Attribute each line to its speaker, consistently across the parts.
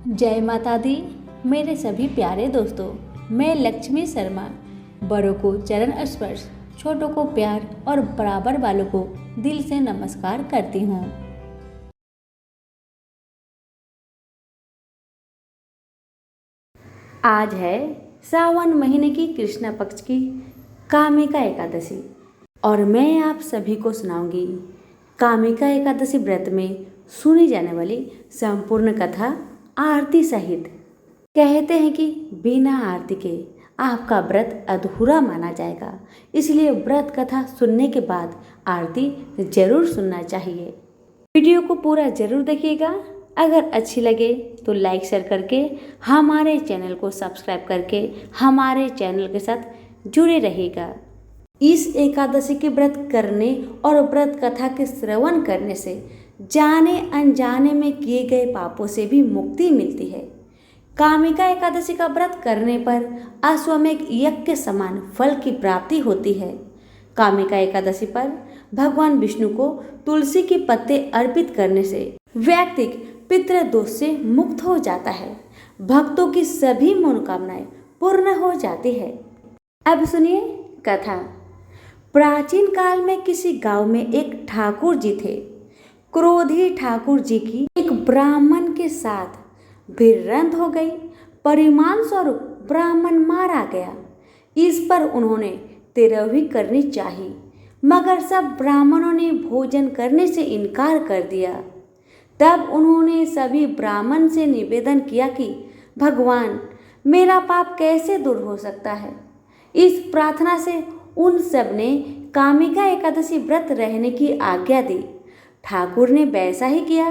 Speaker 1: जय माता दी। मेरे सभी प्यारे दोस्तों, मैं लक्ष्मी शर्मा बड़ों को चरण स्पर्श, छोटों को प्यार और बराबर वालों को दिल से नमस्कार करती हूँ। आज है सावन महीने की कृष्ण पक्ष की कामिका एकादशी और मैं आप सभी को सुनाऊंगी कामिका एकादशी व्रत में सुनी जाने वाली संपूर्ण कथा आरती सहित। कहते हैं कि बिना आरती के आपका व्रत अधूरा माना जाएगा, इसलिए व्रत कथा सुनने के बाद आरती जरूर सुनना चाहिए। वीडियो को पूरा जरूर देखिएगा। अगर अच्छी लगे तो लाइक शेयर करके हमारे चैनल को सब्सक्राइब करके हमारे चैनल के साथ जुड़े रहिएगा। इस एकादशी के व्रत करने और व्रत कथा के श्रवण करने से जाने अनजाने में किए गए पापों से भी मुक्ति मिलती है। कामिका एकादशी का व्रत करने पर अश्वमेध यज्ञ के समान फल की प्राप्ति होती है। कामिका एकादशी पर भगवान विष्णु को तुलसी के पत्ते अर्पित करने से व्यक्ति पितृदोष से मुक्त हो जाता है। भक्तों की सभी मनोकामनाएं पूर्ण हो जाती है। अब सुनिए कथा। प्राचीन काल में किसी गांव में एक ठाकुर जी थे। क्रोधी ठाकुर जी की एक ब्राह्मण के साथ भिड़ंत हो गई। परिणाम स्वरूप ब्राह्मण मारा गया। इस पर उन्होंने तेरहवीं करनी चाहिए, मगर सब ब्राह्मणों ने भोजन करने से इनकार कर दिया। तब उन्होंने सभी ब्राह्मण से निवेदन किया कि भगवान, मेरा पाप कैसे दूर हो सकता है। इस प्रार्थना से उन सब ने कामिका एकादशी व्रत रहने की आज्ञा दी। ठाकुर ने वैसा ही किया।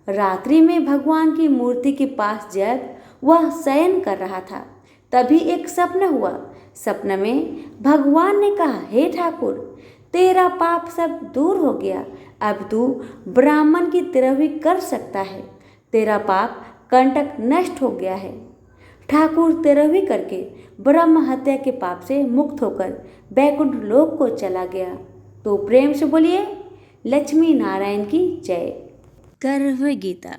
Speaker 1: रात्रि में भगवान की मूर्ति के पास जब वह शयन कर रहा था, तभी एक स्वप्न हुआ। स्वप्न में भगवान ने कहा, हे ठाकुर, तेरा पाप सब दूर हो गया। अब तू ब्राह्मण की तेरहवीं कर सकता है। तेरा पाप कंटक नष्ट हो गया है। ठाकुर तेरहवीं करके ब्रह्म हत्या के पाप से मुक्त होकर बैकुंठ लोक को चला गया। तो प्रेम से बोलिए लक्ष्मी नारायण की जय। गर्भ गीता।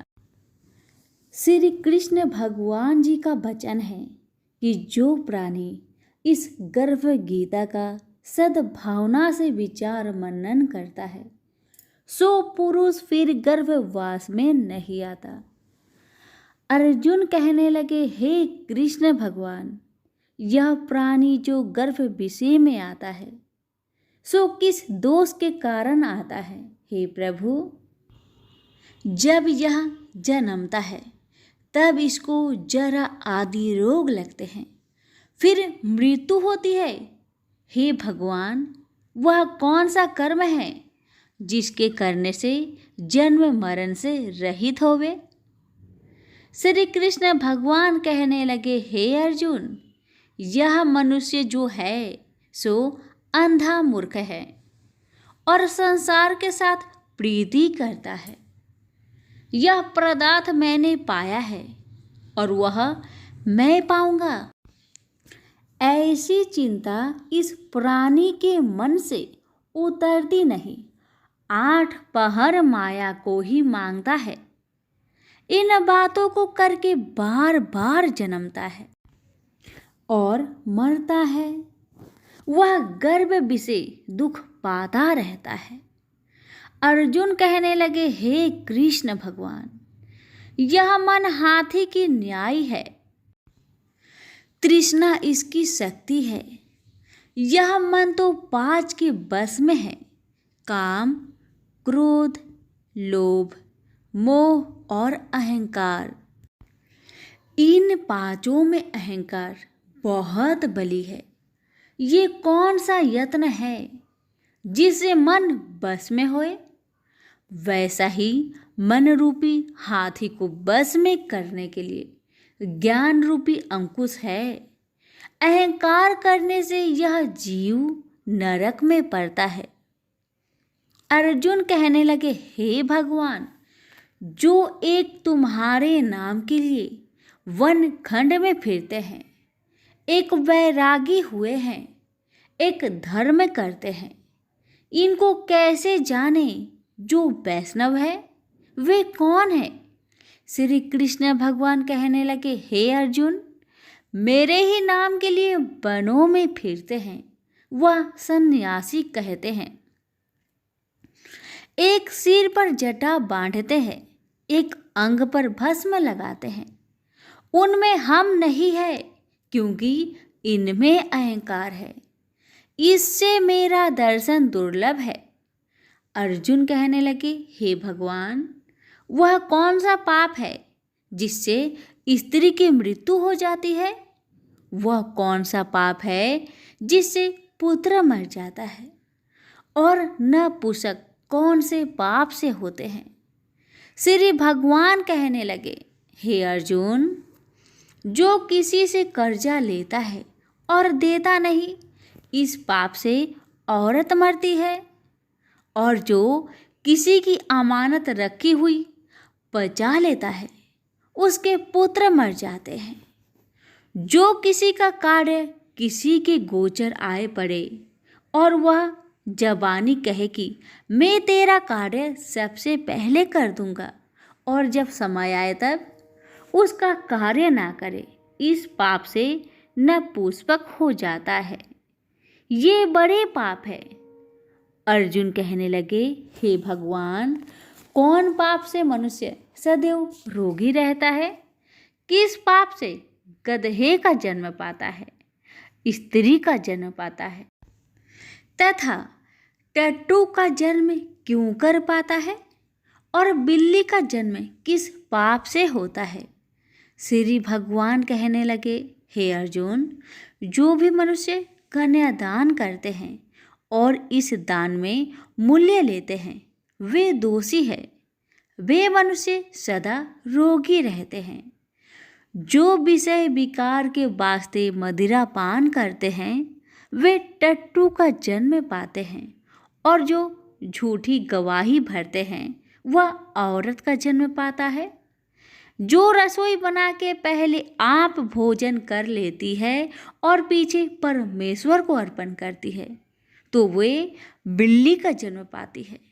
Speaker 1: श्री कृष्ण भगवान जी का वचन है कि जो प्राणी इस गर्भ गीता का सद्भावना से विचार मनन करता है, सो पुरुष फिर गर्भवास में नहीं आता। अर्जुन कहने लगे, हे कृष्ण भगवान, यह प्राणी जो गर्भ विषय में आता है, सो किस दोष के कारण आता है। हे प्रभु, जब यह जन्मता है तब इसको जरा आदि रोग लगते हैं, फिर मृत्यु होती है। हे भगवान, वह कौन सा कर्म है जिसके करने से जन्म मरण से रहित होवे। श्री कृष्ण भगवान कहने लगे, हे अर्जुन, यह मनुष्य जो है सो अंधा मूर्ख है और संसार के साथ प्रीति करता है। यह पदार्थ मैंने पाया है और वह मैं पाऊंगा, ऐसी चिंता इस प्राणी के मन से उतरती नहीं। 8 पहर माया को ही मांगता है। इन बातों को करके बार बार जन्मता है और मरता है। वह गर्भ विषय दुख पाता रहता है। अर्जुन कहने लगे, हे कृष्ण भगवान, यह मन हाथी की न्याय है। तृष्णा इसकी शक्ति है। यह मन तो 5 के बस में है, काम, क्रोध, लोभ, मोह और अहंकार। इन 5 में अहंकार बहुत बली है। ये कौन सा यत्न है जिससे मन बस में होए। वैसा ही मन रूपी हाथी को बस में करने के लिए ज्ञान रूपी अंकुश है। अहंकार करने से यह जीव नरक में पड़ता है। अर्जुन कहने लगे, हे भगवान, जो एक तुम्हारे नाम के लिए वन खंड में फिरते हैं, एक वैरागी हुए हैं, एक धर्म करते हैं, इनको कैसे जाने। जो वैष्णव है वे कौन है। श्री कृष्ण भगवान कहने लगे, हे अर्जुन, मेरे ही नाम के लिए वनों में फिरते हैं वह सन्यासी कहते हैं। एक सिर पर जटा बांधते हैं, एक अंग पर भस्म लगाते हैं। उनमें हम नहीं है, क्योंकि इनमें अहंकार है। इससे मेरा दर्शन दुर्लभ है। अर्जुन कहने लगे, हे भगवान, वह कौन सा पाप है जिससे स्त्री की मृत्यु हो जाती है? वह कौन सा पाप है जिससे पुत्र मर जाता है? और नपुंसक कौन से पाप से होते हैं? श्री भगवान कहने लगे, हे अर्जुन, जो किसी से कर्जा लेता है और देता नहीं, इस पाप से औरत मरती है। और जो किसी की अमानत रखी हुई बचा लेता है, उसके पुत्र मर जाते हैं। जो किसी का कार्य किसी के गोचर आए पड़े और वह जबानी कहे कि मैं तेरा कार्य सबसे पहले कर दूंगा, और जब समय आए तब उसका कार्य ना करे, इस पाप से नपुंसक हो जाता है। ये बड़े पाप है। अर्जुन कहने लगे, हे भगवान, कौन पाप से मनुष्य सदैव रोगी रहता है? किस पाप से गधे का जन्म पाता है, स्त्री का जन्म पाता है, तथा टट्टू का जन्म क्यों कर पाता है? और बिल्ली का जन्म किस पाप से होता है? श्री भगवान कहने लगे, हे अर्जुन, जो भी मनुष्य कन्यादान करते हैं और इस दान में मूल्य लेते हैं, वे दोषी है। वे मनुष्य सदा रोगी रहते हैं। जो विषय विकार के वास्ते मदिरा पान करते हैं, वे टट्टू का जन्म पाते हैं। और जो झूठी गवाही भरते हैं, वह औरत का जन्म पाता है। जो रसोई बना के पहले आप भोजन कर लेती है और पीछे परमेश्वर को अर्पण करती है, तो वे बिल्ली का जन्म पाती है।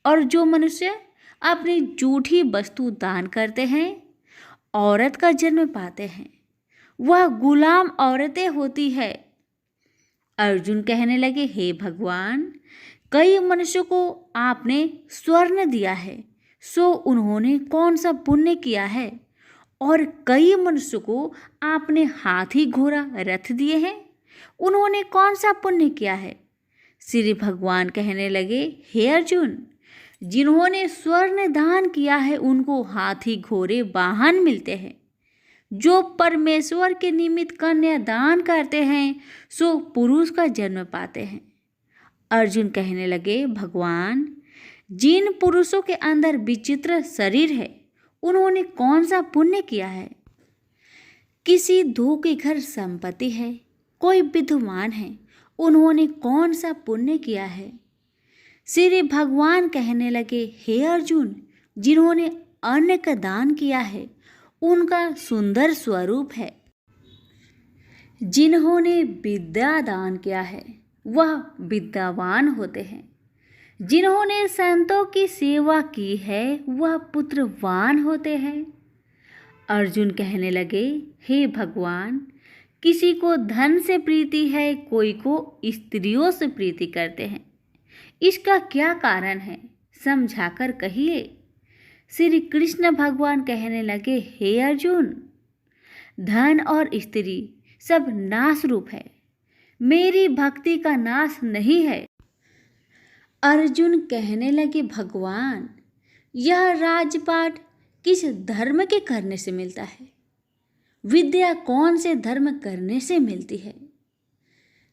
Speaker 1: और जो मनुष्य अपनी झूठी वस्तु दान करते हैं, औरत का जन्म पाते हैं। वह गुलाम औरतें होती है। अर्जुन कहने लगे, हे भगवान, कई मनुष्यों को आपने स्वर्ण दिया है, सो उन्होंने कौन सा पुण्य किया है? और कई मनुष्यों को आपने हाथी घोड़ा रथ दिए हैं, उन्होंने कौन सा पुण्य किया है? श्री भगवान कहने लगे, हे अर्जुन, जिन्होंने स्वर्ण दान किया है उनको हाथी घोड़े वाहन मिलते हैं। जो परमेश्वर के निमित्त कन्यादान करते हैं, सो पुरुष का जन्म पाते हैं। अर्जुन कहने लगे, भगवान, जिन पुरुषों के अंदर विचित्र शरीर है, उन्होंने कौन सा पुण्य किया है? किसी दो के घर संपत्ति है, कोई विद्वान है, उन्होंने कौन सा पुण्य किया है? श्री भगवान कहने लगे, हे अर्जुन, जिन्होंने अन्न का दान किया है, उनका सुंदर स्वरूप है। जिन्होंने विद्या दान किया है, वह विद्यावान होते हैं। जिन्होंने संतों की सेवा की है, वह पुत्रवान होते हैं। अर्जुन कहने लगे, हे भगवान, किसी को धन से प्रीति है, कोई को स्त्रियों से प्रीति करते हैं। इसका क्या कारण है, समझाकर कहिए। श्री कृष्ण भगवान कहने लगे, हे अर्जुन, धन और स्त्री सब नाश रूप है, मेरी भक्ति का नाश नहीं है। अर्जुन कहने लगे, भगवान, यह राजपाट किस धर्म के करने से मिलता है? विद्या कौन से धर्म करने से मिलती है?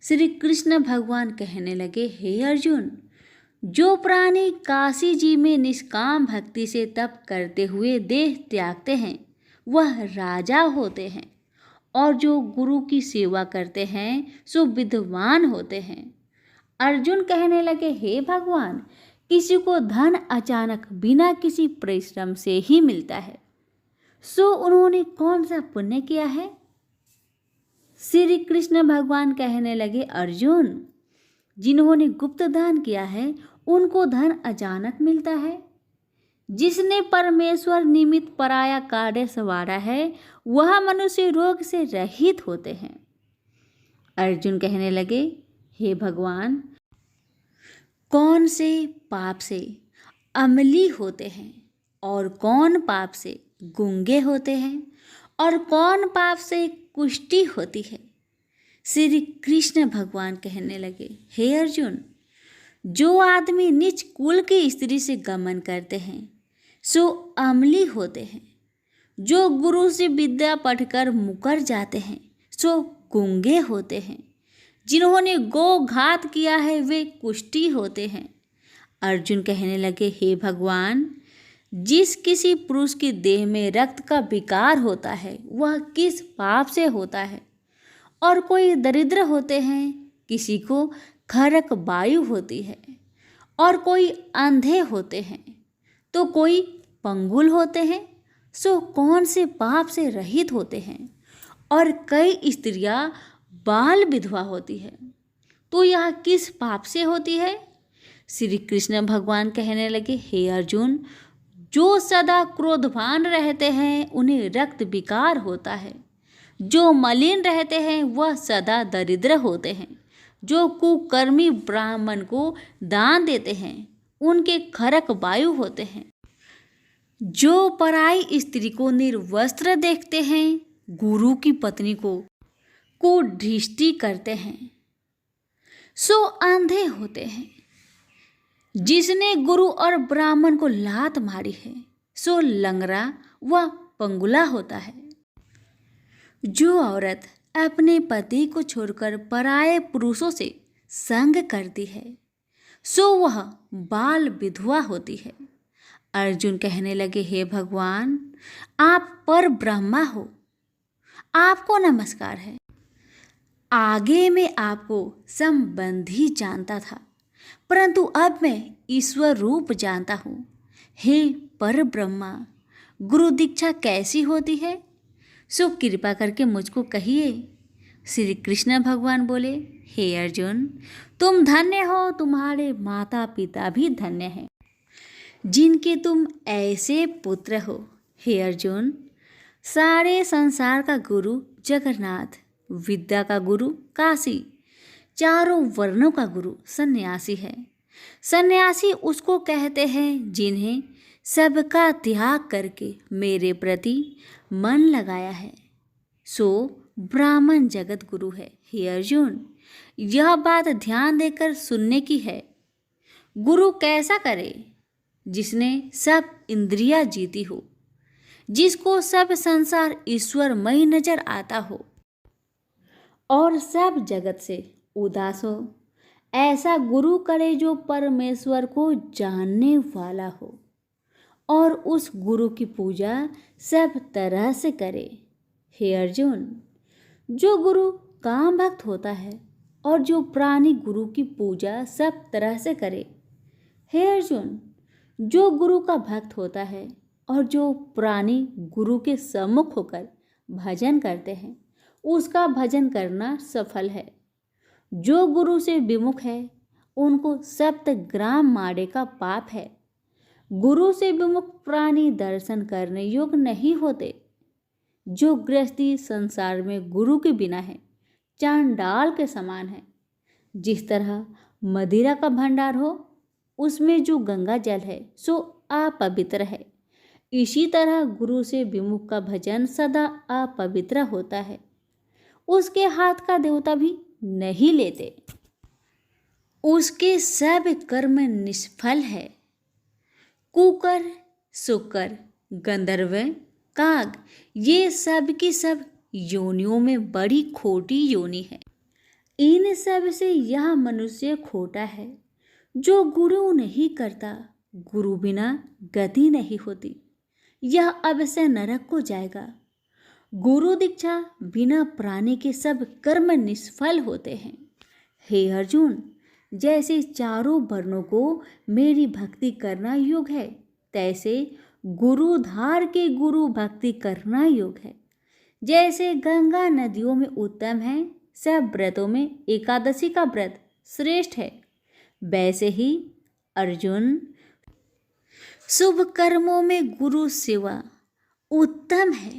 Speaker 1: श्री कृष्ण भगवान कहने लगे, हे अर्जुन, जो प्राणी काशी जी में निष्काम भक्ति से तप करते हुए देह त्यागते हैं, वह राजा होते हैं। और जो गुरु की सेवा करते हैं, सो विद्वान होते हैं। अर्जुन कहने लगे, हे भगवान, किसी को धन अचानक बिना किसी परिश्रम से ही मिलता है, सो उन्होंने कौन सा पुण्य किया है? श्री कृष्ण भगवान कहने लगे, अर्जुन, जिन्होंने गुप्त दान किया है, उनको धन अचानक मिलता है। जिसने परमेश्वर निमित्त पराया कार्य संवारा है वह मनुष्य रोग से रहित होते हैं। अर्जुन कहने लगे, हे भगवान, कौन से पाप से अमली होते हैं और कौन पाप से गूंगे होते हैं और कौन पाप से कुष्ठी होती है। श्री कृष्ण भगवान कहने लगे, हे अर्जुन, जो आदमी नीच कुल की स्त्री से गमन करते हैं सो अमली होते हैं। जो गुरु से विद्या पढ़कर मुकर जाते हैं सो गूंगे होते हैं। जिन्होंने गो घात किया है वे कुष्ठी होते हैं। अर्जुन कहने लगे, हे भगवान, जिस किसी पुरुष की देह में रक्त का विकार होता है वह किस पाप से होता है। और कोई दरिद्र होते हैं, किसी को खरक वायु होती है, और कोई अंधे होते हैं, तो कोई पंगुल होते हैं, सो कौन से पाप से रहित होते हैं। और कई स्त्रियां बाल विधवा होती है, तो यह किस पाप से होती है। श्री कृष्ण भगवान कहने लगे, हे अर्जुन, जो सदा क्रोधवान रहते हैं उन्हें रक्त विकार होता है। जो मलिन रहते हैं वह सदा दरिद्र होते हैं। जो कुकर्मी ब्राह्मण को दान देते हैं उनके खरक वायु होते हैं। जो पराई स्त्री को निर्वस्त्र देखते हैं, गुरु की पत्नी को दृष्टि करते हैं, सो अंधे होते हैं। जिसने गुरु और ब्राह्मण को लात मारी है सो लंगड़ा व पंगुला होता है। जो औरत अपने पति को छोड़कर पराये पुरुषों से संग करती है सो वह बाल विधवा होती है। अर्जुन कहने लगे, हे भगवान, आप पर ब्रह्मा हो, आपको नमस्कार है। आगे मैं आपको संबंधी जानता था, परंतु अब मैं ईश्वर रूप जानता हूँ। हे पर ब्रह्मा, गुरु दीक्षा कैसी होती है, सो कृपा करके मुझको कहिए। श्री कृष्ण भगवान बोले, हे अर्जुन, तुम धन्य हो, तुम्हारे माता पिता भी धन्य हैं जिनके तुम ऐसे पुत्र हो। हे अर्जुन, सारे संसार का गुरु जगन्नाथ, विद्या का गुरु काशी, चारों वर्णों का गुरु सन्यासी है। सन्यासी उसको कहते हैं जिन्हें सबका त्याग करके मेरे प्रति मन लगाया है, सो ब्राह्मण जगत गुरु है। हे अर्जुन, यह बात ध्यान देकर सुनने की है। गुरु कैसा करे, जिसने सब इंद्रियां जीती हो, जिसको सब संसार ईश्वरमय नजर आता हो और सब जगत से उदास हो। ऐसा गुरु करे जो परमेश्वर को जानने वाला हो और उस गुरु की पूजा सब तरह से करे। हे अर्जुन, जो गुरु काम भक्त होता है और जो प्राणी गुरु की पूजा सब तरह से करे। हे अर्जुन, जो गुरु का भक्त होता है और जो प्राणी गुरु के सम्मुख होकर भजन करते हैं उसका भजन करना सफल है। जो गुरु से विमुख है उनको सप्तग्राम मारे का पाप है। गुरु से विमुख प्राणी दर्शन करने योग्य नहीं होते। जो गृहस्थी संसार में गुरु के बिना है चांडाल के समान है। जिस तरह मदिरा का भंडार हो उसमें जो गंगा जल है सो अपवित्र है, इसी तरह गुरु से विमुख का भजन सदा अपवित्र होता है। उसके हाथ का देवता भी नहीं लेते, उसके सब कर्म निष्फल है। कुकर, शुकर, गंधर्व, काग, ये सब की सब योनियों में बड़ी खोटी योनि है। इन सब से यह मनुष्य खोटा है जो गुरु नहीं करता। गुरु बिना गति नहीं होती, यह अवश्य नरक को जाएगा। गुरु दीक्षा बिना प्राणी के सब कर्म निष्फल होते हैं। हे अर्जुन, जैसे चारों वर्णों को मेरी भक्ति करना योग है, तैसे गुरुधार के गुरु भक्ति करना योग है। जैसे गंगा नदियों में उत्तम है, सब व्रतों में एकादशी का व्रत श्रेष्ठ है, वैसे ही अर्जुन
Speaker 2: शुभ कर्मों में गुरु सेवा उत्तम है।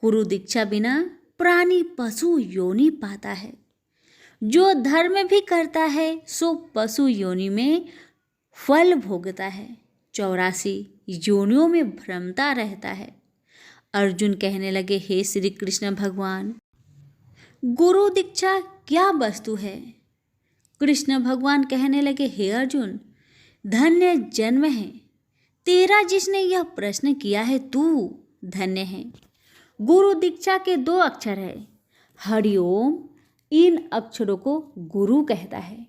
Speaker 2: गुरु दीक्षा बिना प्राणी पशु योनि पाता है। जो धर्म भी करता है सो पशु योनि में फल भोगता है। 84 योनियों में भ्रमता रहता है। अर्जुन कहने लगे, हे श्री कृष्ण भगवान, गुरु दीक्षा क्या वस्तु है? कृष्ण भगवान कहने लगे, हे अर्जुन, धन्य जन्म है तेरा जिसने यह प्रश्न किया है, तू धन्य है। गुरु दीक्षा के 2 अक्षर है, हरिओम। इन अक्षरों को गुरु कहता है।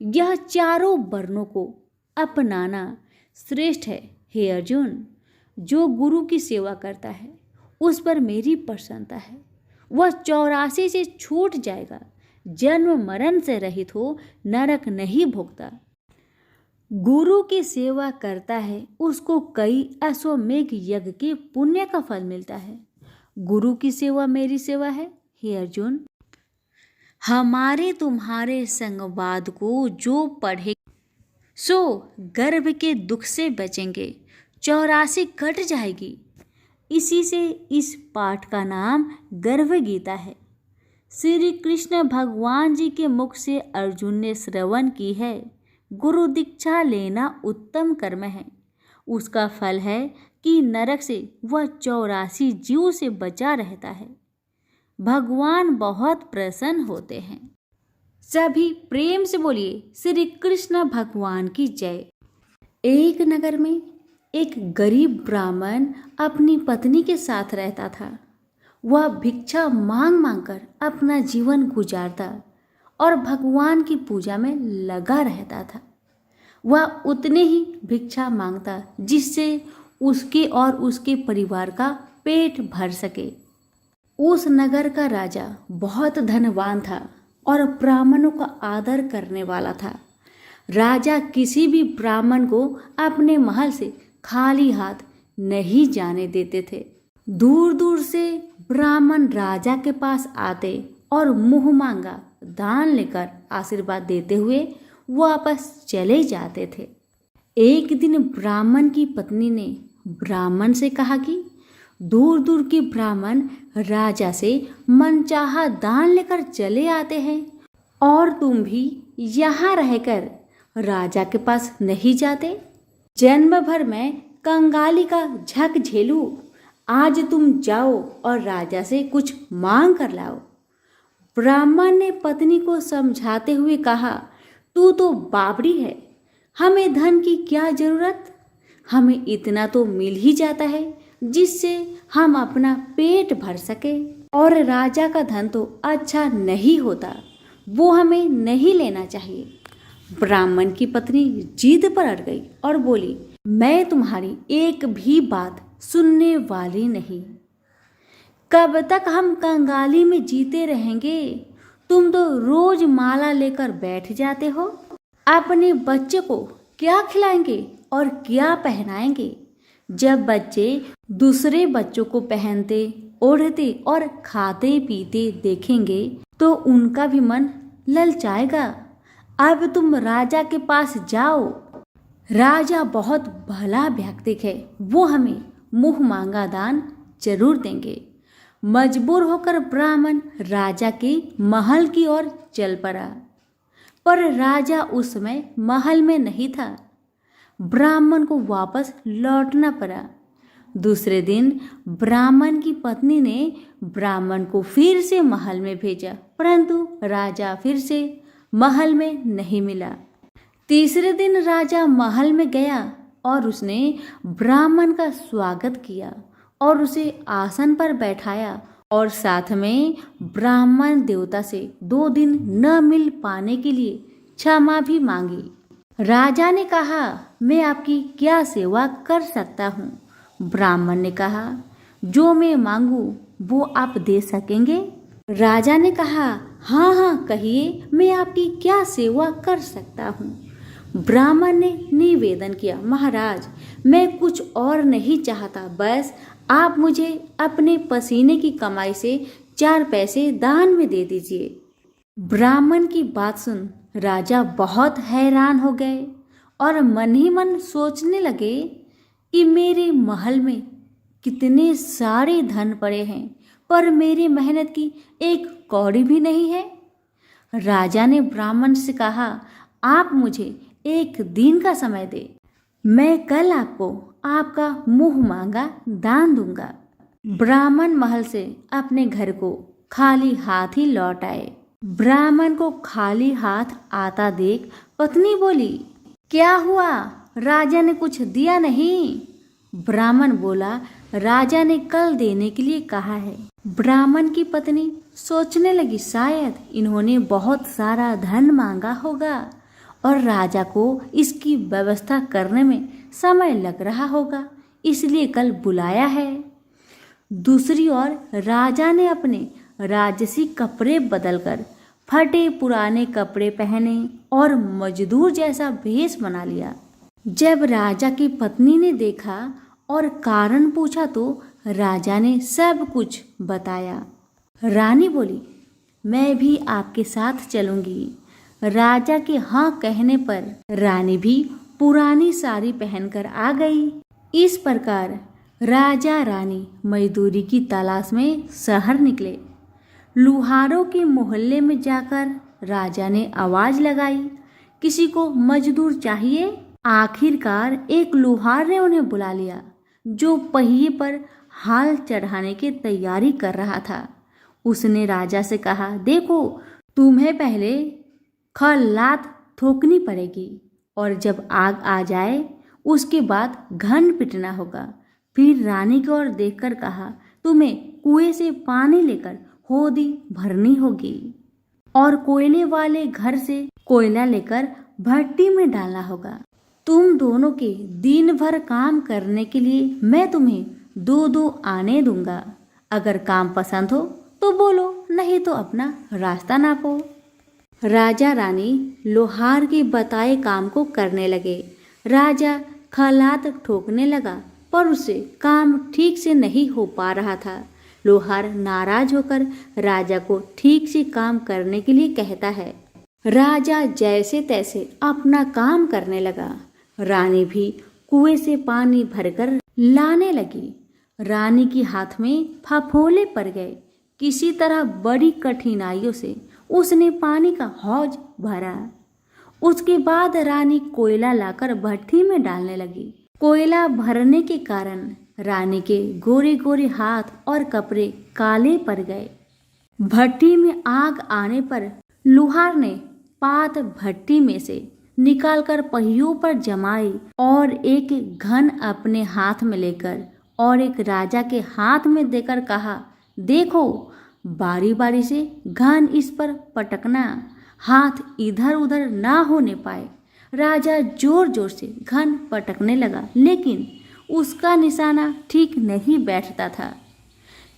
Speaker 2: यह चारों वर्णों को अपनाना श्रेष्ठ है। हे अर्जुन, जो गुरु की सेवा करता है उस पर मेरी प्रसन्नता है। वह 84 से छूट जाएगा, जन्म मरण से रहित हो नरक नहीं भोगता। गुरु की सेवा करता है उसको कई अश्वमेघ यज्ञ के पुण्य का फल मिलता है। गुरु की सेवा मेरी सेवा है। हे अर्जुन, हमारे तुम्हारे संवाद को जो पढ़े सो गर्भ के दुख से बचेंगे, 84 कट जाएगी। इसी से इस पाठ का नाम गर्भ गीता है। श्री कृष्ण भगवान जी के मुख से अर्जुन ने श्रवण की है। गुरु दीक्षा लेना उत्तम कर्म है। उसका फल है कि नरक से वह 84 जीव से बचा रहता है। भगवान बहुत प्रसन्न होते हैं। सभी प्रेम से बोलिए, श्री कृष्ण भगवान की जय। एक नगर में एक गरीब ब्राह्मण अपनी पत्नी के साथ रहता था। वह भिक्षा मांग मांग कर अपना जीवन गुजारता और भगवान की पूजा में लगा रहता था। वह उतने ही भिक्षा मांगता जिससे उसके और उसके परिवार का पेट भर सके। उस नगर का राजा बहुत धनवान था और ब्राह्मणों का आदर करने वाला था। राजा किसी भी ब्राह्मण को अपने महल से खाली हाथ नहीं जाने देते थे। दूर दूर से ब्राह्मण राजा के पास आते और मुंह मांगा दान लेकर आशीर्वाद देते हुए वापस चले जाते थे। एक दिन ब्राह्मण की पत्नी ने ब्राह्मण से कहा कि दूर दूर के ब्राह्मण राजा से मनचाहा दान लेकर चले आते हैं और तुम भी यहाँ रहकर राजा के पास नहीं जाते। जन्म भर मैं कंगाली का झक झेलूं, आज तुम जाओ और राजा से कुछ मांग कर लाओ। ब्राह्मण ने पत्नी को समझाते हुए कहा, तू तो बावड़ी है, हमें धन की क्या जरूरत? हमें इतना तो मिल ही जाता है जिससे हम अपना पेट भर सके। और राजा का धन तो अच्छा नहीं होता, वो हमें नहीं लेना चाहिए। ब्राह्मण की पत्नी जिद पर अड़ गई और बोली, मैं तुम्हारी एक भी बात सुनने वाली नहीं। कब तक हम कंगाली में जीते रहेंगे? तुम तो रोज माला लेकर बैठ जाते हो। अपने बच्चे को क्या खिलाएंगे और क्या पहनाएंगे? जब बच्चे दूसरे बच्चों को पहनते, ओढ़ते और खाते पीते देखेंगे तो उनका भी मन ललचाएगा। अब तुम राजा के पास जाओ। राजा बहुत भला व्यक्ति है, वो हमें मुंह मांगा दान जरूर देंगे। मजबूर होकर ब्राह्मण राजा के महल की ओर चल पड़ा, पर राजा उस समय महल में नहीं था। ब्राह्मण को वापस लौटना पड़ा। दूसरे दिन ब्राह्मण की पत्नी ने ब्राह्मण को फिर से महल में भेजा, परंतु राजा फिर से महल में नहीं मिला। तीसरे दिन राजा महल में गया और उसने ब्राह्मण का स्वागत किया और उसे आसन पर बैठाया और साथ में ब्राह्मण देवता से 2 दिन न मिल पाने के लिए क्षमा भी मांगी। राजा ने कहा, मैं आपकी क्या सेवा कर सकता हूँ? ब्राह्मण ने कहा, जो मैं मांगू वो आप दे सकेंगे? राजा ने कहा, हाँ हाँ कहिए, मैं आपकी क्या सेवा कर सकता हूँ? ब्राह्मण ने निवेदन किया, महाराज मैं कुछ और नहीं चाहता, बस आप मुझे अपने पसीने की कमाई से 4 पैसे दान में दे दीजिए। ब्राह्मण की बात सुन राजा बहुत हैरान हो गए और मन ही मन सोचने लगे कि मेरे महल में कितने सारे धन पड़े हैं, पर मेरी मेहनत की एक कौड़ी भी नहीं है। राजा ने ब्राह्मण से कहा, आप मुझे एक दिन का समय दे, मैं कल आपको आपका मुंह मांगा दान दूंगा। ब्राह्मण महल से अपने घर को खाली हाथ ही लौट आए। ब्राह्मण को खाली हाथ आता देख पत्नी बोली, क्या हुआ, राजा ने कुछ दिया नहीं? ब्राह्मण बोला, राजा ने कल देने के लिए कहा है। ब्राह्मण की पत्नी सोचने लगी, शायद इन्होंने बहुत सारा धन मांगा होगा और राजा को इसकी व्यवस्था करने में समय लग रहा होगा, इसलिए कल बुलाया है। दूसरी ओर राजा ने अपने राजसी कपड़े बदलकर फटे पुराने कपड़े पहने और मजदूर जैसा भेष बना लिया। जब राजा की पत्नी ने देखा और कारण पूछा तो राजा ने सब कुछ बताया। रानी बोली, मैं भी आपके साथ चलूंगी। राजा के हाँ कहने पर रानी भी पुरानी साड़ी पहनकर आ गई। इस प्रकार राजा रानी मजदूरी की तलाश में शहर निकले। लुहारों के मोहल्ले में जाकर राजा ने आवाज लगाई, किसी को मजदूर चाहिए? आखिरकार एक लुहार ने उन्हें बुला लिया, जो पहिए पर हाल चढ़ाने की तैयारी कर रहा था। उसने राजा से कहा, देखो, तुम्हें पहले खलात ठोकनी पड़ेगी और जब आग आ जाए उसके बाद घन पिटना होगा। फिर रानी की ओर देखकर कहा, तुम्हें कुएं से पानी लेकर होदी भरनी होगी और कोयले वाले घर से कोयला लेकर भट्टी में डालना होगा। तुम दोनों के दिन भर काम करने के लिए मैं तुम्हें 2-2 आने दूंगा। अगर काम पसंद हो तो बोलो, नहीं तो अपना रास्ता नापो। राजा रानी लोहार के बताए काम को करने लगे। राजा खलात ठोकने लगा, पर उसे काम ठीक से नहीं हो पा रहा था। लोहार नाराज होकर राजा को ठीक से काम करने के लिए कहता है। राजा जैसे तैसे अपना काम करने लगा। रानी भी कुएं से पानी भरकर लाने लगी। रानी के हाथ में फफोले पड़ गए। किसी तरह बड़ी कठिनाइयों से उसने पानी का हौज भरा। उसके बाद रानी कोयला लाकर भट्टी में डालने लगी। कोयला भरने के कारण रानी के गोरे गोरे हाथ और कपड़े काले पड़ गए। भट्टी में आग आने पर लुहार ने पात भट्टी में से निकालकर पहियों पर जमाई और एक घन अपने हाथ में लेकर और एक राजा के हाथ में देकर कहा, देखो, बारी बारी से घन इस पर पटकना, हाथ इधर उधर ना होने पाए। राजा जोर जोर से घन पटकने लगा, लेकिन उसका निशाना ठीक नहीं बैठता था।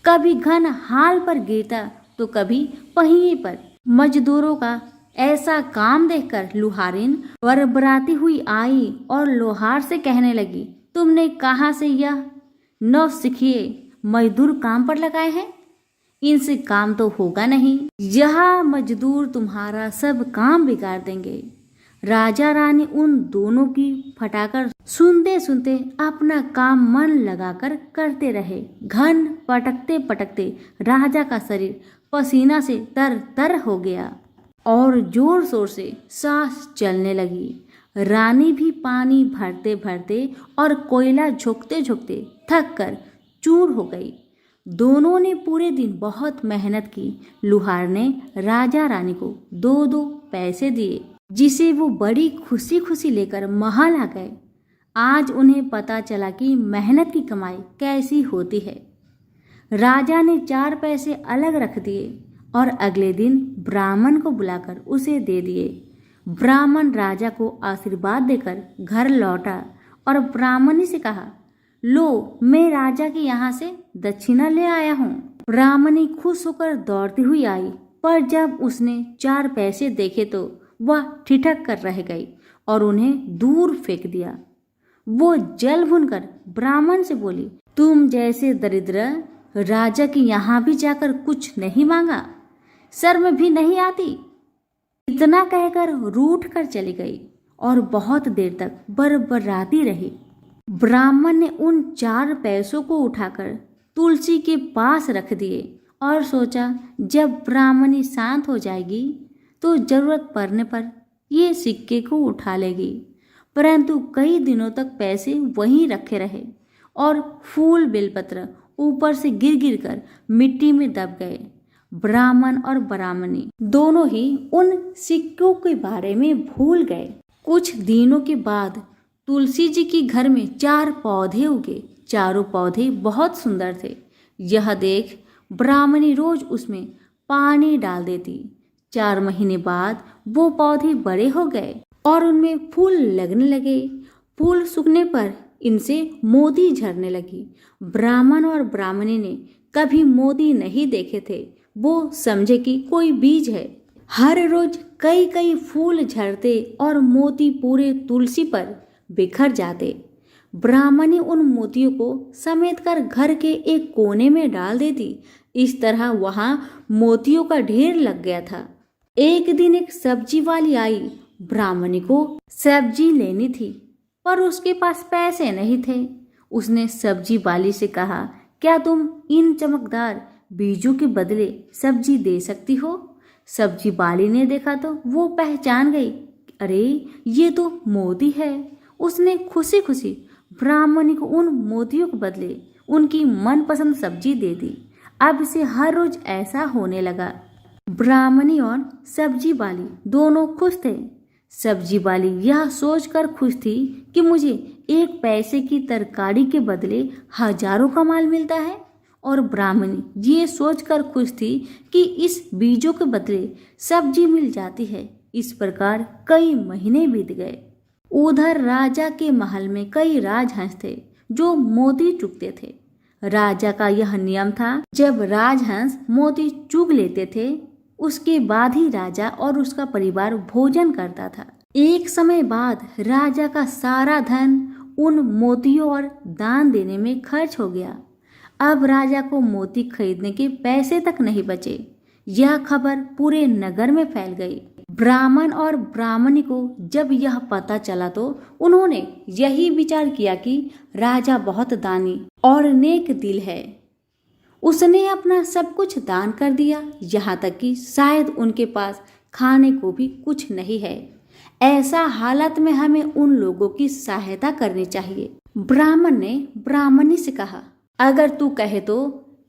Speaker 2: कभी घन हाल पर गिरता तो कभी पहिए पर। मजदूरों का ऐसा काम देखकर लुहारिन बरबराती हुई आई और लोहार से कहने लगी, तुमने कहाँ से यह नौसिखिए मजदूर काम पर लगाए हैं? इनसे काम तो होगा नहीं। यह मजदूर तुम्हारा सब काम बिगाड़ देंगे। राजा रानी उन दोनों की फटाकर सुनते सुनते अपना काम मन लगाकर करते रहे। घन पटकते पटकते राजा का शरीर पसीना से तर तर हो गया और जोर शोर से सांस चलने लगी। रानी भी पानी भरते भरते और कोयला झोंकते झोंकते थक कर चूर हो गई। दोनों ने पूरे दिन बहुत मेहनत की। लुहार ने राजा रानी को 2-2 पैसे दिए, जिसे वो बड़ी खुशी खुशी लेकर महल आ गए। आज उन्हें पता चला कि मेहनत की कमाई कैसी होती है। राजा ने 4 पैसे अलग रख दिए और अगले दिन ब्राह्मण को बुलाकर उसे दे दिए। ब्राह्मण राजा को आशीर्वाद देकर घर लौटा और ब्राह्मणी से कहा, लो, मैं राजा के यहाँ से दक्षिणा ले आया हूँ। ब्राह्मणी खुश होकर दौड़ती हुई आई, पर जब उसने 4 पैसे देखे तो वह ठिठक कर रह गई और उन्हें दूर फेंक दिया। वो जल भूनकर ब्राह्मण से बोली, तुम जैसे दरिद्र राजा के यहाँ भी जाकर कुछ नहीं मांगा, शर्म भी नहीं आती? इतना कहकर रूठ कर चली गई और बहुत देर तक बरबराती रही। ब्राह्मण ने उन 4 पैसों को उठाकर तुलसी के पास रख दिए और सोचा जब ब्राह्मणी शांत हो जाएगी तो जरूरत पड़ने पर ये सिक्के को उठा लेगी। परंतु कई दिनों तक पैसे वहीं रखे रहे और फूल बेलपत्र ऊपर से गिर गिर कर मिट्टी में दब गए। ब्राह्मण और ब्राह्मणी दोनों ही उन सिक्कों के बारे में भूल गए। कुछ दिनों के बाद तुलसी जी के घर में 4 पौधे उगे। चारों पौधे बहुत सुंदर थे। यह देख ब्राह्मणी रोज उसमें पानी डाल देती। 4 महीने बाद वो पौधे बड़े हो गए और उनमें फूल लगने लगे। फूल सूखने पर इनसे मोती झरने लगी। ब्राह्मण और ब्राह्मणी ने कभी मोती नहीं देखे थे। वो समझे कि कोई बीज है। हर रोज कई कई फूल झरते और मोती पूरे तुलसी पर बिखर जाते। ब्राह्मणी उन मोतियों को समेट कर घर के एक कोने में डाल देती। इस तरह वहां मोतियों का ढेर लग गया था। एक दिन एक सब्जी वाली आई। ब्राह्मणी को सब्जी लेनी थी पर उसके पास पैसे नहीं थे। उसने सब्जी वाली से कहा, क्या तुम इन चमकदार बीजों के बदले सब्जी दे सकती हो? सब्जी वाली ने देखा तो वो पहचान गई, अरे ये तो मोती है। उसने खुशी खुशी ब्राह्मणी को उन मोतियों के बदले उनकी मनपसंद सब्जी दे दी। अब से हर रोज ऐसा होने लगा। ब्राह्मणी और सब्जी वाली दोनों खुश थे। सब्जी वाली यह सोचकर खुश थी कि मुझे 1 पैसे की तरकारी के बदले हजारों का माल मिलता है, और ब्राह्मणी ये सोचकर खुश थी कि इस बीजों के बदले सब्जी मिल जाती है। इस प्रकार कई महीने बीत गए। उधर राजा के महल में कई राजहंस थे जो मोती चुगते थे। राजा का यह नियम था, जब राजहंस मोती चुग लेते थे उसके बाद ही राजा और उसका परिवार भोजन करता था। एक समय बाद राजा का सारा धन उन मोतियों और दान देने में खर्च हो गया। अब राजा को मोती खरीदने के पैसे तक नहीं बचे। यह खबर पूरे नगर में फैल गई। ब्राह्मण और ब्राह्मणी को जब यह पता चला तो उन्होंने यही विचार किया कि राजा बहुत दानी और नेक दिल है। उसने अपना सब कुछ दान कर दिया, यहाँ तक कि शायद उनके पास खाने को भी कुछ नहीं है। ऐसा हालत में हमें उन लोगों की सहायता करनी चाहिए। ब्राह्मण ने ब्राह्मणी से कहा, अगर तू कहे तो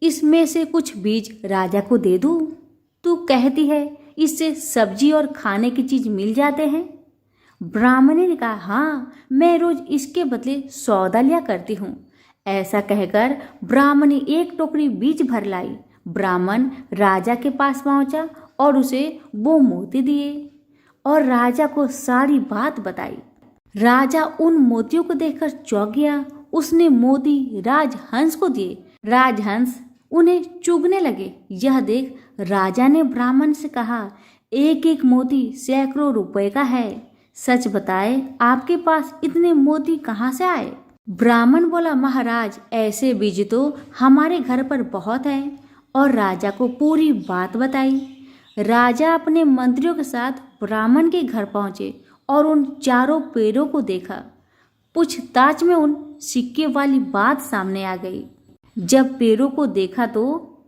Speaker 2: इसमें से कुछ बीज राजा को दे दूं। तू कहती है इससे सब्जी और खाने की चीज मिल जाते हैं। ब्राह्मणी ने कहा, हाँ, मैं रोज इसके बदले सौदा लिया करती हूँ। ऐसा कहकर ब्राह्मणी 1 टोकरी बीज भर लाई। ब्राह्मण राजा के पास पहुंचा और उसे वो मोती दिए और राजा को सारी बात बताई। राजा उन मोतियों को देखकर चौंक गया। उसने मोती राजहंस को दिए। राजहंस उन्हें चुगने लगे। यह देख राजा ने ब्राह्मण से कहा, 1-1 मोती सैकड़ों रुपए का है। सच बताए, आपके पास इतने मोती कहाँ से आए? ब्राह्मण बोला, महाराज, ऐसे बीज तो हमारे घर पर बहुत हैं। और राजा को पूरी बात बताई। राजा अपने मंत्रियों के साथ ब्राह्मण के घर पहुंचे और उन 4 पेड़ों को देखा। पूछताछ में उन सिक्के वाली बात सामने आ गई। जब पेड़ों को देखा तो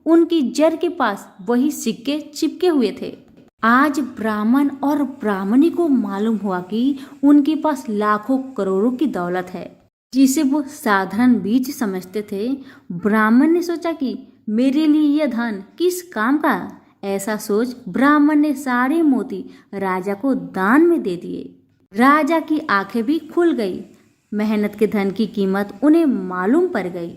Speaker 2: उनकी जड़ के पास वही सिक्के चिपके हुए थे। आज ब्राह्मण और ब्राह्मणी को मालूम हुआ कि उनके पास लाखों करोड़ों की दौलत है, जिसे वो साधारण बीज समझते थे। ब्राह्मण ने सोचा कि मेरे लिए यह धन किस काम का। ऐसा सोच ब्राह्मण ने सारे मोती राजा को दान में दे दिए। राजा की आंखें भी खुल गई। मेहनत के धन की कीमत उन्हें मालूम पड़ गई।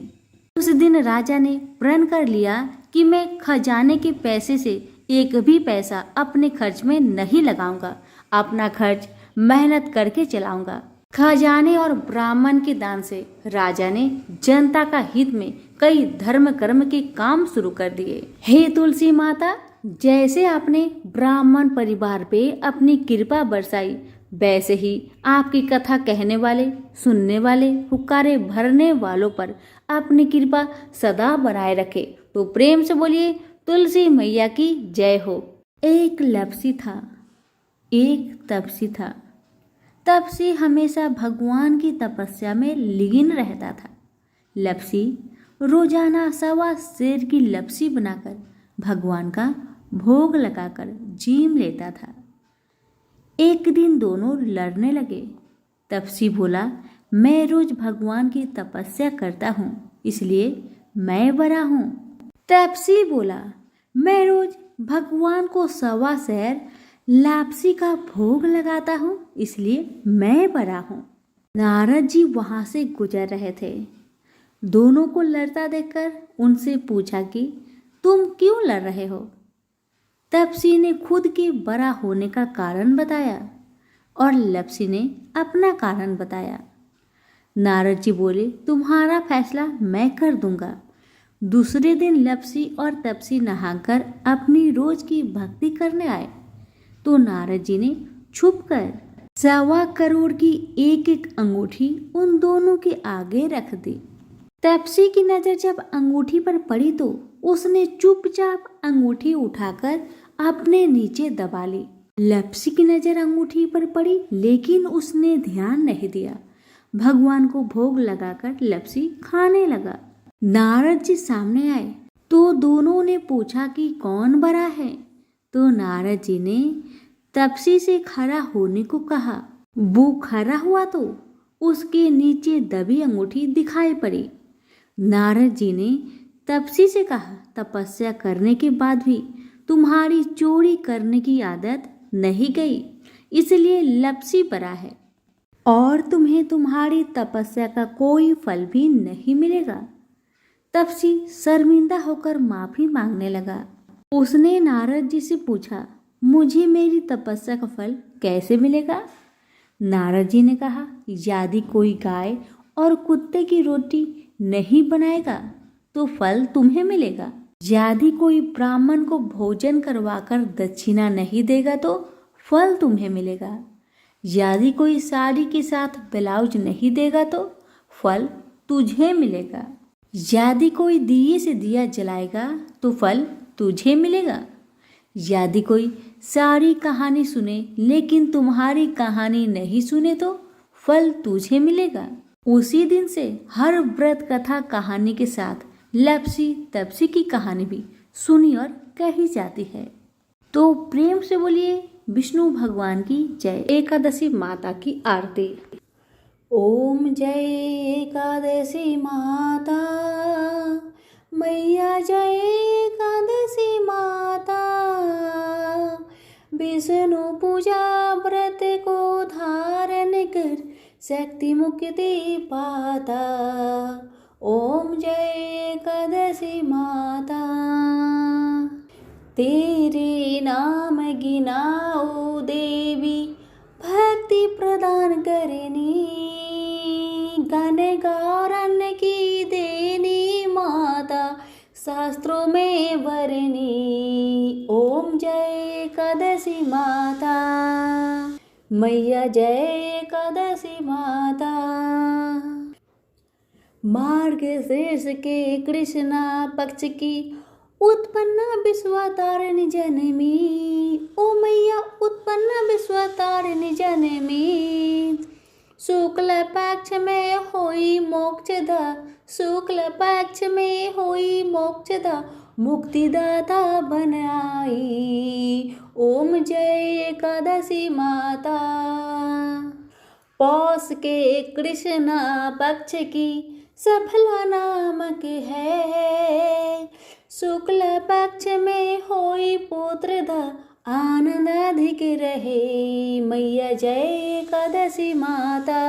Speaker 2: उस दिन राजा ने प्रण कर लिया कि मैं खजाने के पैसे से 1 भी पैसा अपने खर्च में नहीं लगाऊंगा। अपना खर्च मेहनत करके चलाऊंगा। खजाने और ब्राह्मण के दान से राजा ने जनता का हित में कई धर्म कर्म के काम शुरू कर दिए। हे तुलसी माता, जैसे आपने ब्राह्मण परिवार पे अपनी कृपा बरसाई, वैसे ही आपकी कथा कहने वाले, सुनने वाले, हुक्कारे भरने वालों पर अपनी कृपा सदा बनाए रखे। तो प्रेम से बोलिए, तुलसी मैया की जय हो। एक लपसी था, एक तपसी था। तब से हमेशा भगवान की तपस्या में लीन रहता था। लपसी रोजाना 1.25 सेर की लपसी बनाकर भगवान का भोग लगाकर जीम लेता था। एक दिन दोनों लड़ने लगे। तपसी बोला, मैं रोज भगवान की तपस्या करता हूँ, इसलिए मैं बड़ा हूँ। तपसी बोला, मैं रोज भगवान को 1.25 सेर लापसी का भोग लगाता हूँ, इसलिए मैं बड़ा हूँ। नारद जी वहां से गुजर रहे थे। दोनों को लड़ता देखकर उनसे पूछा कि तुम क्यों लड़ रहे हो। तपसी ने खुद के बड़ा होने का कारण बताया और लपसी ने अपना कारण बताया। नारद जी बोले, तुम्हारा फैसला मैं कर दूंगा। दूसरे दिन लपसी और तपसी नहाकर अपनी रोज की भक्ति करने आए तो नारद जी ने छुपकर 1.25 करोड़ की एक अंगूठी उन दोनों के आगे रख दी। तपसी की नजर जब अंगूठी पर पड़ी तो उसने चुपचाप अंगूठी उठाकर अपने नीचे दबा ली। लपसी की नजर अंगूठी पर पड़ी लेकिन उसने ध्यान नहीं दिया। भगवान को भोग लगाकर लपसी खाने लगा। नारद जी सामने आए तो दोनों ने पूछा कि कौन बड़ा है, तो नारद जी ने तपसी से खड़ा होने को कहा। वो खड़ा हुआ तो उसके नीचे दबी अंगूठी दिखाई पड़ी। नारद जी ने तपसी से कहा, तपस्या करने के बाद भी तुम्हारी चोरी करने की आदत नहीं गई, इसलिए लपसी बड़ा है और तुम्हें तुम्हारी तपस्या का कोई फल भी नहीं मिलेगा। तपसी शर्मिंदा होकर माफी मांगने लगा। उसने नारद जी से पूछा, मुझे मेरी तपस्या का फल कैसे मिलेगा। नारद जी ने कहा, यदि कोई गाय और कुत्ते की रोटी नहीं बनाएगा तो फल तुम्हें मिलेगा। यदि कोई ब्राह्मण को भोजन करवाकर दक्षिणा नहीं देगा तो फल तुम्हें मिलेगा। यदि कोई साड़ी के साथ ब्लाउज नहीं देगा तो फल तुझे मिलेगा। यदि कोई दिए से दिया जलाएगा तो फल तुझे मिलेगा। यदि कोई सारी कहानी सुने लेकिन तुम्हारी कहानी नहीं सुने तो फल तुझे मिलेगा। उसी दिन से हर व्रत कथा कहानी के साथ लपसी तपसी की कहानी भी सुनी और कही जाती है। तो प्रेम से बोलिए विष्णु भगवान की जय। एकादशी माता की आरती। ओम जय एकादशी माता, मैया जय एकादशी माता। विष्णु पूजा व्रत को धारण कर शक्ति मुक्ति पाता। ओम जय एकादशी माता। तेरे नाम गिनाओ देवी, भक्ति प्रदान करनी, गण गौरन की देनी माता, शास्त्रों में वरनी। ओम जय एकादशी माता, मैया जय एकादशी माता। मार्गशीर्ष के कृष्णा पक्ष की उत्पन्ना विश्वतारिणी जनमी। ओ मैया उत्पन्ना विश्वतारिणी जनमी। शुक्ल पक्ष में होई मोक्षदा, शुक्ल पक्ष में होई मोक्षदा, मुक्तिदाता बन आई। ओम जय एकादशी माता। पौष के कृष्णा पक्ष की सफला नामक है। शुक्ल पक्ष में होई पुत्रदा, आनंद अधिक रहे। मैया जय एकादशी माता।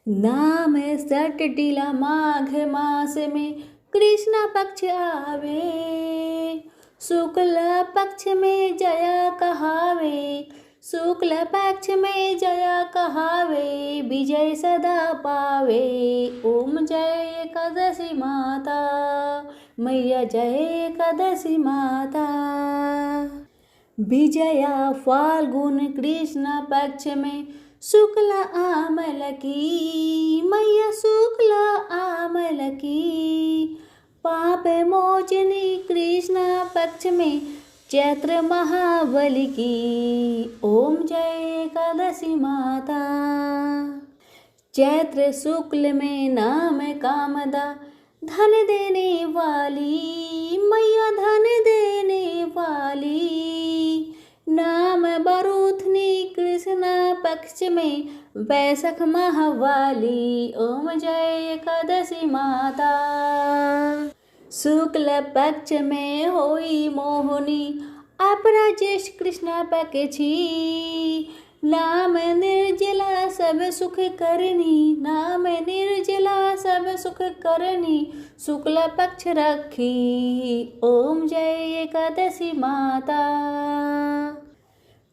Speaker 2: नाम सट टीला माघ मास में कृष्ण पक्ष आवे। शुक्ल पक्ष में जया कहावे, शुक्ल पक्ष में जया कहावे, विजय सदा पावे। ओम जय एकादशी माता, मैया जय एकादशी माता। विजया फाल्गुन कृष्ण पक्ष में शुक्ल आमल की, मैया शुक्ल आमल की। पाप मोचनी कृष्ण पक्ष में
Speaker 1: चैत्र महाबली की ओम जय एकादशी माता। चैत्र शुक्ल में नाम कामदा धन देने वाली मैया, धन देने वाली। नाम बरूथनी कृष्णा पक्ष में वैशाख माह वाली। ओम जय एकादशी माता। शुक्ल पक्ष में होई मोहिनी अपरा ज्येष्ठ कृष्णा पक्षी। नाम निर्जला सब सुख करनी, नाम निर्जला सब सुख करनी। शुक्ल पक्ष रखी ओम जय एकादशी माता।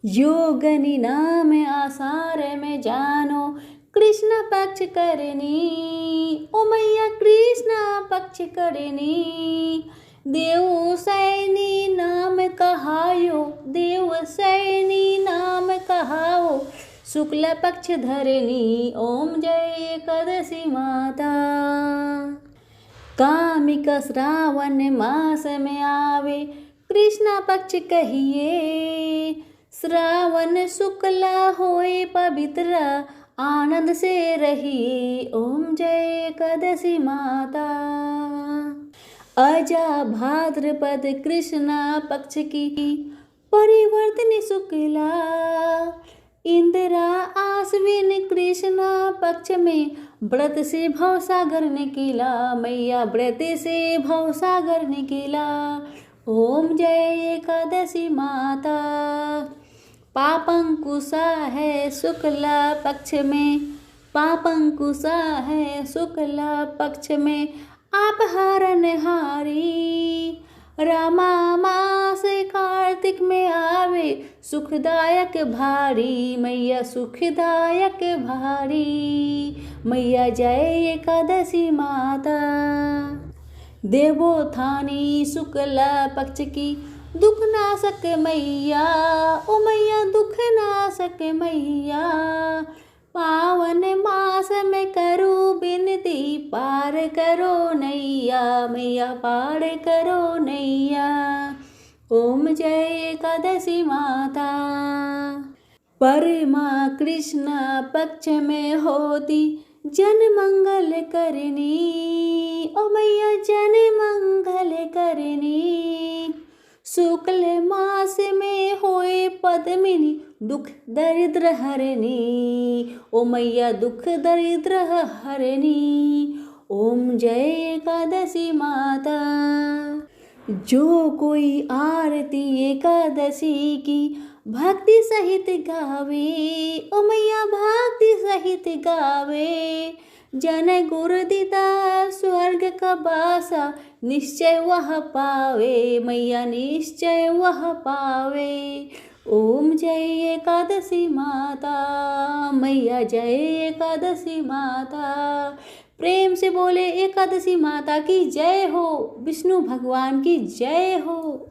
Speaker 1: योगनी नाम आसार में जानो कृष्ण पक्ष करनी। ओ मैया कृष्ण पक्ष करनी। देव सैनी नाम कहायो, देव सैनी नाम कहाओ। शुक्ल पक्ष धरनी ओम जय एकादशी माता। कामिक श्रावण मास में आवे कृष्ण पक्ष कहिए। श्रावण शुक्ला होए पवित्र आनंद से रहिए। ओम जय एकादशी माता। अजा भाद्रपद कृष्णा पक्ष की परिवर्तन शुक्ला। इंदिरा आश्विन कृष्णा पक्ष में व्रत से भवसागर निकला। मैया व्रत से भवसागर निकला। ओम जय एकादशी माता। पापंकुशा है शुक्ला पक्ष में, पापंकुशा है शुक्ला पक्ष में। आप हरणहारी रामा मास कार्तिक में आवे सुखदायक भारी। मैया सुखदायक भारी। मैया जय एकादशी माता। देवोत्थानी शुक्ला पक्ष की दुख नाशक मैया। ओ मैया दुख नाशक मैया। पावन मास में करो बिनती पार करो नैया। मैया पार करो नैया। ओम जय एकादशी माता। परमा कृष्ण पक्ष में होती जन मंगल करनी। ओ मैया जन मंगल करनी। शुक्ल मास में होए पद्मिनी दुख दरिद्र हरनी। ओ मैया दुख दरिद्र हरनी। ओम जय एकादशी माता। जो कोई आरती एकादशी की भक्ति सहित गावे। ओ मैया भक्ति सहित गावे। जन गुरु दिता स्वर्ग का बासा निश्चय वह पावे। मैया निश्चय वह पावे। ओम जय एकादशी माता। मैया जय एकादशी माता। प्रेम से बोले एकादशी माता की जय हो। विष्णु भगवान की जय हो।